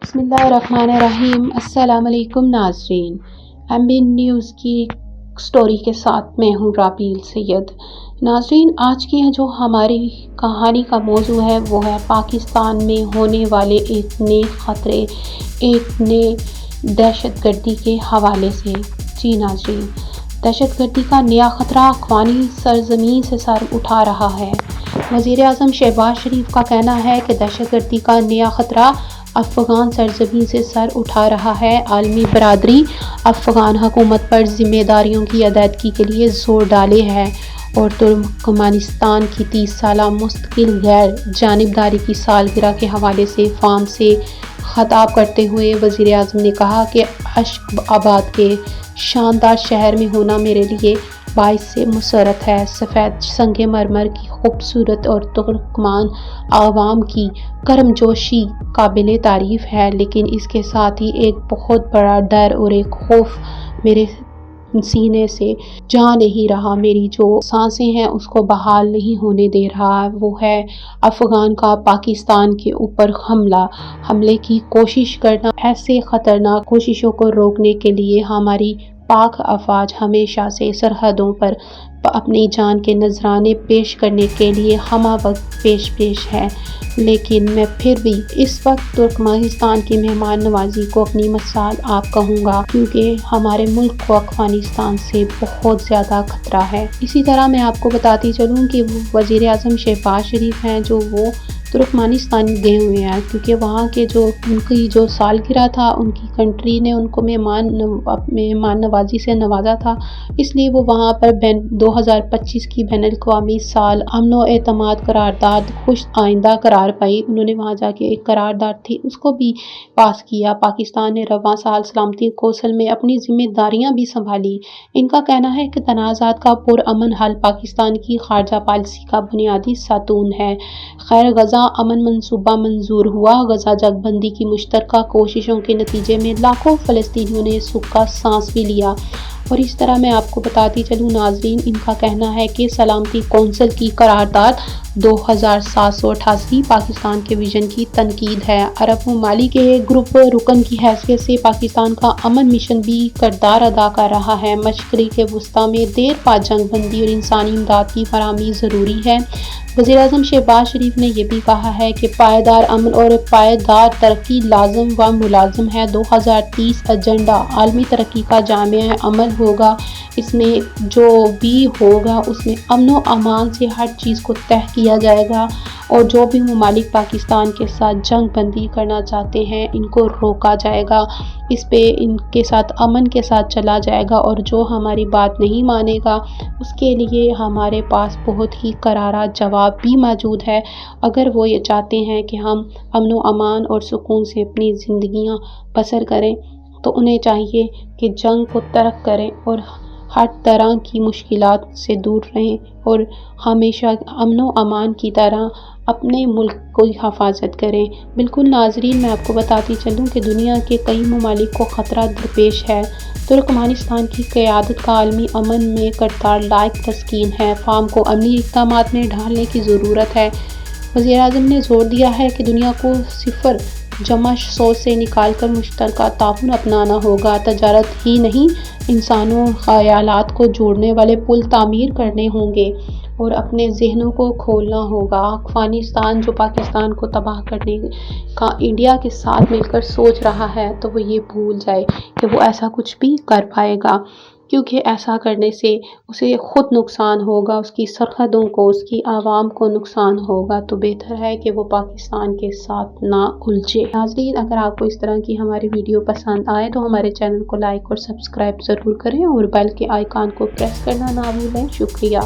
बिस्मिल्लाहिर्रहमानिर्रहीम। अस्सलाम वालेकुम नाज़रीन, MB न्यूज़ की स्टोरी के साथ मैं हूँ राबील सैयद। नाज़रीन, आज की जो हमारी कहानी का मौजू है वो है पाकिस्तान में होने वाले एक नए ख़तरे, एक नए दहशतगर्दी के हवाले से। जी नाज़रीन, दहशतगर्दी का नया ख़तरा अफ़गानी सरज़मीन से सर उठा रहा है। वज़ीर आज़म शहबाज शरीफ का कहना है कि दहशतगर्दी का नया ख़तरा अफ़गान सरज़मीन से सर उठा रहा है। आलमी बरादरी अफ़गान हुकूमत पर ज़िम्मेदारियों की अदायगी के लिए ज़ोर डाले है और तुर्कमेनिस्तान की 30 साला मुस्तकिल गैर जानिबदारी की सालगिरह के हवाले से फ़ाम से ख़िताब करते हुए वज़ीर आज़म ने कहा कि अश्क़ाबाद के शानदार शहर में होना मेरे लिए बाइस से मुसरत है। सफ़ेद संगे मरमर की खूबसूरत और तुर्कमान आवाम की गर्मजोशी काबिल तारीफ़ है, लेकिन इसके साथ ही एक बहुत बड़ा डर और एक खौफ मेरे सीने से जा नहीं रहा, मेरी जो सांसें हैं उसको बहाल नहीं होने दे रहा। वो है अफ़गान का पाकिस्तान के ऊपर हमले की कोशिश करना। ऐसे ख़तरनाक कोशिशों को रोकने के लिए हमारी पाक अफ़वाज हमेशा से सरहदों पर अपनी जान के नजराने पेश करने के लिए हमा वक्त पेश है, लेकिन मैं फिर भी इस वक्त तुर्कमेनिस्तान की मेहमान नवाजी को अपनी मिसाल आप कहूँगा, क्योंकि हमारे मुल्क को अफ़गानिस्तान से बहुत ज़्यादा खतरा है। इसी तरह मैं आपको बताती चलूँ कि वज़ीर आज़म शहबाज शरीफ हैं जो वो तुर्कमेनिस्तान गए हुए हैं, क्योंकि वहाँ के जो उनकी जो सालगिरह था उनकी कंट्री ने उनको मेहमान नवाजी से नवाजा था, इसलिए वो वहाँ पर 2025 की बैनुल-अक़वामी साल अमन व एतमाद करारदाद खुश आइंदा करार पाई। उन्होंने वहाँ जाके एक करारदाद थी उसको भी पास किया। पाकिस्तान ने रवां साल सलामती कौंसिल में अपनी जिम्मेदारियाँ भी संभाली। इनका कहना है कि तनाज़ात का पुरअमन हल पाकिस्तान की खारजा पॉलिसी का बुनियादी सतून है। खैर, गजा अमन मंसूबा मंजूर हुआ। गजा जंगबंदी की मुश्तरका कोशिशों के नतीजे में लाखों फ़लस्तीनियों ने सुख का सांस भी लिया। और इस तरह मैं आपको बताती चलूँ नाज़रीन, इनका कहना है कि सलामती कौंसिल की करारदाद 2788 पाकिस्तान के विजन की तनकीद है। अरब ममालिक के ग्रुप रुकन की हैसियत से पाकिस्तान का अमन मिशन भी किरदार अदा कर रहा है। मशरक़ वस्ती में देर पा जंगबंदी और इंसानी इमदाद की फराहमी ज़रूरी है। वज़ीर आज़म शहबाज शरीफ ने यह भी कहा है कि पायदार अमन और पायदार तरक्की लाज़िम व मुलाज़िम है। 2030 एजेंडा आलमी तरक्की का जामिया अमल होगा। इसमें जो भी होगा उसमें अमन व अमान से हर चीज़ को तय किया जाएगा और जो भी ममालिक पाकिस्तान के साथ जंग बंदी करना चाहते हैं इनको रोका जाएगा। इस पे इनके साथ अमन के साथ चला जाएगा और जो हमारी बात नहीं मानेगा उसके लिए हमारे पास बहुत ही करारा जवाब भी मौजूद है। अगर वो ये चाहते हैं कि हम अमन व अमान और सुकून से अपनी ज़िंदगियां बसर करें तो उन्हें चाहिए कि जंग को तर्क करें और हर तरह की मुश्किलात से दूर रहें और हमेशा अमन व अमान की तरह अपने मुल्क की हिफाजत करें। बिल्कुल नाज़रीन, मैं आपको बताती चलूँ कि दुनिया के कई ममालिक को ख़तरा दरपेश है। तुर्कमेनिस्तान की क़यादत का आलमी अमन में किरदार लायक तस्कीन है। फ़ाम को अमली इक़दामात में ढालने की ज़रूरत है। वज़ीर आज़म ने ज़ोर दिया है कि दुनिया को सिफर जमा सोच से निकाल कर मुश्तरका ताउन अपनाना होगा। तजारत ही नहीं, इंसानों ख़यालात को जोड़ने वाले पुल तामीर करने होंगे और अपने जहनों को खोलना होगा। अफ़गानिस्तान जो पाकिस्तान को तबाह करने का इंडिया के साथ मिलकर सोच रहा है तो वो ये भूल जाए कि वो ऐसा कुछ भी कर पाएगा, क्योंकि ऐसा करने से उसे ख़ुद नुकसान होगा, उसकी सरहदों को, उसकी आवाम को नुकसान होगा। तो बेहतर है कि वो पाकिस्तान के साथ ना उलझे। नाज़रीन, अगर आपको इस तरह की हमारी वीडियो पसंद आए तो हमारे चैनल को लाइक और सब्सक्राइब ज़रूर करें और बेल के आइकन को प्रेस करना ना भूलें। शुक्रिया।